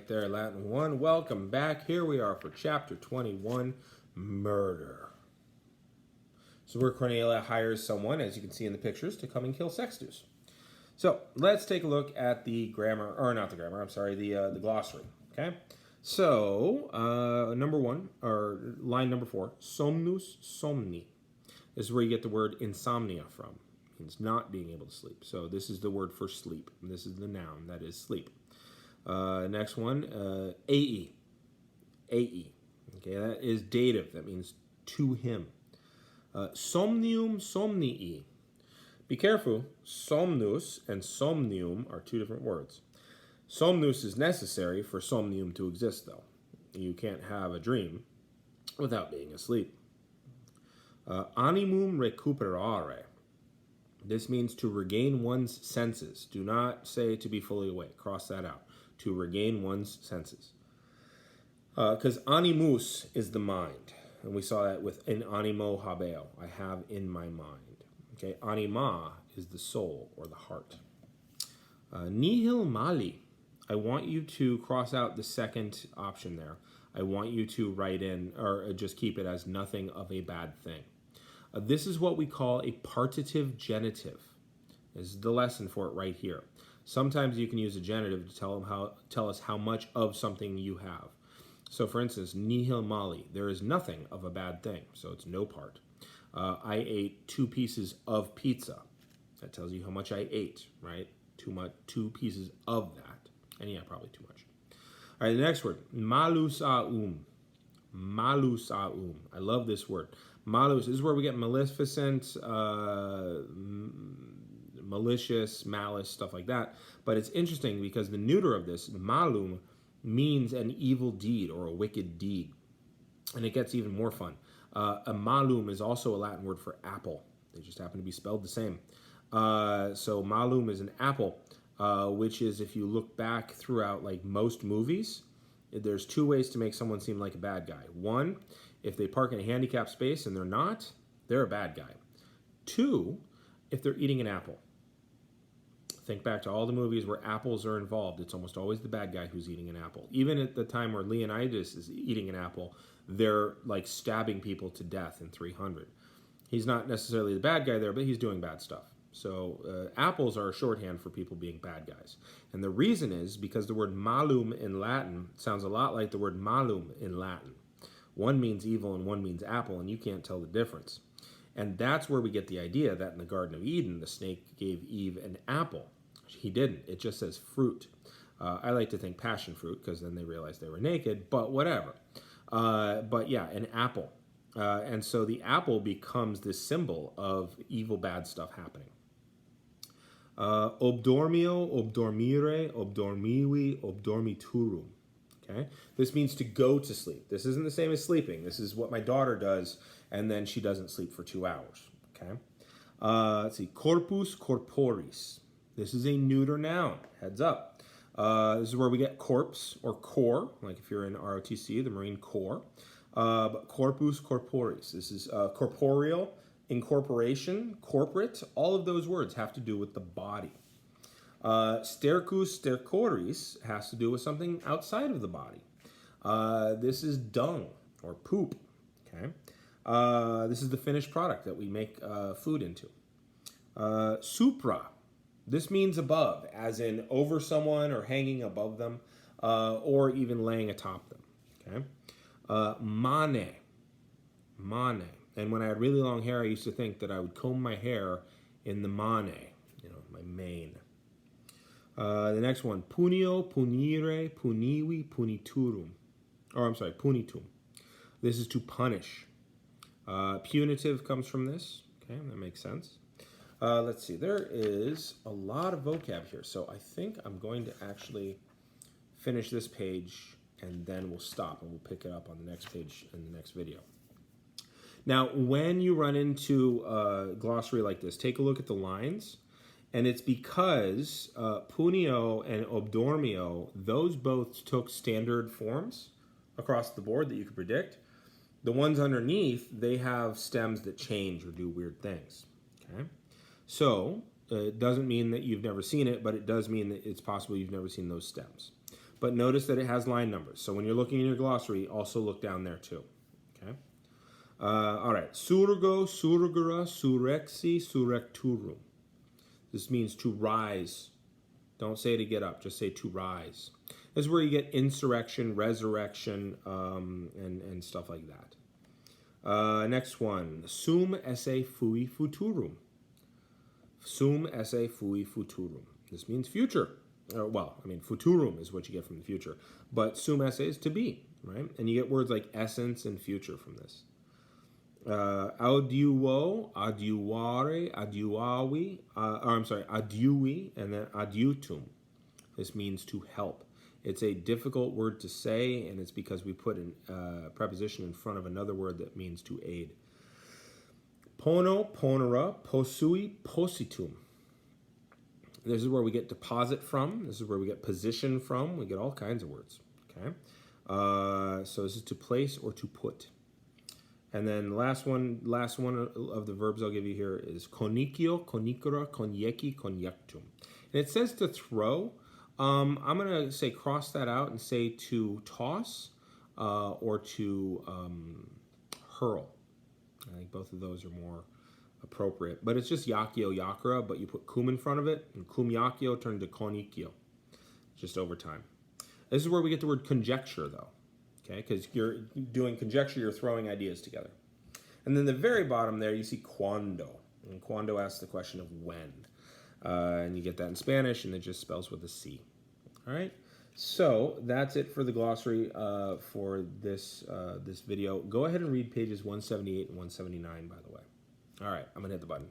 right there, Latin 1. Welcome back. Here we are for chapter 21, Murder. So where Cornelia hires someone, as you can see in the pictures, to come and kill Sextus. So let's take a look at the grammar, or not the grammar, I'm sorry, the glossary, okay? So, number 1, or line number 4, somnus somni. This is where you get the word insomnia from. It means not being able to sleep. So this is the word for sleep. This is the noun, that is sleep. Next one, ae. Ae. Okay, that is dative. That means to him. Somnium somnii. Be careful. Somnus and somnium are two different words. Somnus is necessary for somnium to exist, though. You can't have a dream without being asleep. Animum recuperare. This means to regain one's senses. Do not say to be fully awake. Cross that out. To regain one's senses. Because animus is the mind. And we saw that with in animo habeo. I have in my mind. Okay, anima is the soul or the heart. Nihil mali. I want you to cross out the second option there. I want you to write in, or just keep it as nothing of a bad thing. This is what we call a partitive genitive. This is the lesson for it right here. Sometimes you can use a genitive to tell us how much of something you have. So for instance, nihil mali, there is nothing of a bad thing, so it's no part. I ate 2 pieces of pizza. That tells you how much I ate, right? 2 pieces of that. And yeah, probably too much. All right, the next word, malus aum. Malus aum. I love this word. Malus is where we get maleficent, malicious, malice, stuff like that. But it's interesting because the neuter of this, malum, means an evil deed or a wicked deed. And it gets even more fun. A malum is also a Latin word for apple. They just happen to be spelled the same. So malum is an apple, which is, if you look back throughout like most movies, there's 2 ways to make someone seem like a bad guy. 1, if they park in a handicapped space and they're not, they're a bad guy. 2, if they're eating an apple. Think back to all the movies where apples are involved. It's almost always the bad guy who's eating an apple. Even at the time where Leonidas is eating an apple, they're like stabbing people to death in 300. He's not necessarily the bad guy there, but he's doing bad stuff. So apples are a shorthand for people being bad guys. And the reason is because the word malum in Latin sounds a lot like the word malum in Latin. One means evil and one means apple, and you can't tell the difference. And that's where we get the idea that in the Garden of Eden, the snake gave Eve an apple. He didn't. It just says fruit. I like to think passion fruit because then they realized they were naked, but whatever. But yeah, an apple. And so the apple becomes this symbol of evil, bad stuff happening. Obdormio, obdormire, obdormivi, obdormiturum. Okay? This means to go to sleep. This isn't the same as sleeping. This is what my daughter does, and then she doesn't sleep for 2 hours. Okay? Let's see. Corpus corporis. This is a neuter noun. Heads up. This is where we get corpse or core, like if you're in ROTC, the Marine Corps. But corpus corporis. This is corporeal, incorporation, corporate. All of those words have to do with the body. Stercus stercoris has to do with something outside of the body. This is dung or poop. Okay. This is the finished product that we make food into. Supra. This means above, as in over someone or hanging above them, or even laying atop them. Okay. Mane. Mane. And when I had really long hair, I used to think that I would comb my hair in the mane, my mane. The next one, punio, punire, punivi, puniturum. Or I'm sorry, punitum. This is to punish. Punitive comes from this. Okay, that makes sense. Let's see, there is a lot of vocab here. So I think I'm going to actually finish this page and then we'll stop and we'll pick it up on the next page in the next video. Now, when you run into a glossary like this, take a look at the lines. And it's because punio and obdormio, those both took standard forms across the board that you could predict. The ones underneath, they have stems that change or do weird things. Okay, so it doesn't mean that you've never seen it, but it does mean that it's possible you've never seen those stems. but notice that it has line numbers. So when you're looking in your glossary, also look down there too. Okay. All right. Surgo, surgera, surexi, surecturum. This means to rise. Don't say to get up, just say to rise. This is where you get insurrection, resurrection, and stuff like that. Next one, sum esse fui futurum. Sum esse fui futurum. This means future. Well, I mean, futurum is what you get from the future. But sum esse is to be, right? And you get words like essence and future from this. Audiuo, adiuare, adiuavi, adiui, and then adiutum. This means to help. It's a difficult word to say, and it's because we put a preposition in front of another word that means to aid. Pono, ponera, posui, positum. This is where we get deposit from. This is where we get position from. We get all kinds of words. Okay, so this is to place or to put. And then last one of the verbs I'll give you here is conicio, conicera, conieci, coniectum. And it says to throw. I'm going to say cross that out and say to toss or to hurl. I think both of those are more appropriate. But it's just yakio, yakra, but you put cum in front of it, and cum yakio turned to conicio, just over time. This is where we get the word conjecture, though. Okay, because you're doing conjecture, you're throwing ideas together. And then the very bottom there, you see cuando. And cuando asks the question of when. And you get that in Spanish, and it just spells with a C. All right, so that's it for the glossary for this video. Go ahead and read pages 178 and 179, by the way. All right, I'm going to hit the button.